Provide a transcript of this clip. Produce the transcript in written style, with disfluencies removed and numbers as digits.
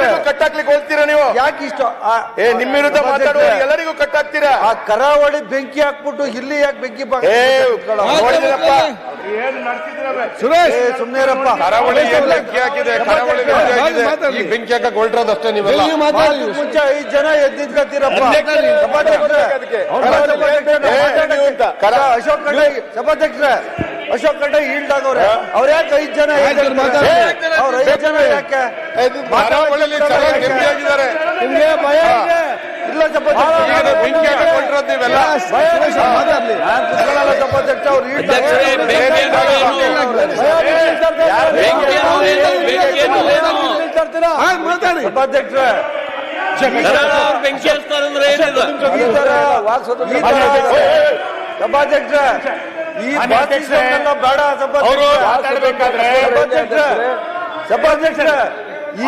ಎಲ್ರಿಗೂ ಕಟ್ಟಾಕ್ಲಿಕ್ಕೆ ಹೋಗ್ತೀರಾ ನೀವು? ಯಾಕೆ ಇಷ್ಟ ನಿಮ್ಮ ವಿರುದ್ಧ ಮಾತಾಡುವ ಎಲ್ಲರಿಗೂ ಕಟ್ಟಾಕ್ತೀರಾ? ಆ ಕರಾವಳಿ ಬೆಂಕಿ ಹಾಕ್ಬಿಟ್ಟು ಇಲ್ಲಿ ಯಾಕೆ ಬೆಂಕಿ ನೋಡಿದ್ರಪ್ಪ ಸುರೇಶ್ ಸುಮ್ನೇರಪ್ಪ. ಕರಾವಳಿ ಬೆಂಕಿ ಹಾಕಿದೆ, ಕರಾವಳಿ ಬೆಂಕಿ ಹಾಕಿದೆ. ಈ ಬೆಂಕಿ ಹಾಕಕ್ ಹೊರಟೋದಷ್ಟೇ ನೀವೆಲ್ಲ. ಮುಂಚೆ 5 ಜನ ಎದ್ದಿದ್ಕತ್ತೀರಪ್ಪ. ಅಶೋಕ್ ಖಂಡ್ರೆ ಸಭಾಧ್ಯಕ್ಷರೇ, ಅಶೋಕ್ ಖಂಡ್ರೆ ಈಲ್ಡ್ ಆಗವ್ರೆ. ಅವ್ರ ಯಾಕೆ 5 ಜನ ಅವ್ರ 5 ಜನ ಯಾಕೆ ಕರಾವಳಿಯಲ್ಲಿ ಚೆನ್ನಾಗಿ ನೆಮ್ಮದಿ ಆಗಿದ್ದಾರೆ? ನಿಮ್ಗೆ ಭಯ ಇದೆ ಇಲ್ಲ ಸಭಾಧ್ಯಕ್ಷ? ಬೆಂಕಿ ಹಾಕಕ್ ಹೊರಟಿರೋದು ನೀವೆಲ್ಲ. ಸಭಾಧ್ಯಕ್ಷ ಅವ್ರು ಈಲ್ಡ್ ಸಭಾಧ್ಯಕ್ಷರೇ ಸಭಾಧ್ಯಕ್ಷ ಈ ಬೇಡ ಮಾತಾಡ್ಬೇಕಾದ್ರೆ ಸಭಾಧ್ಯಕ್ಷ ಈ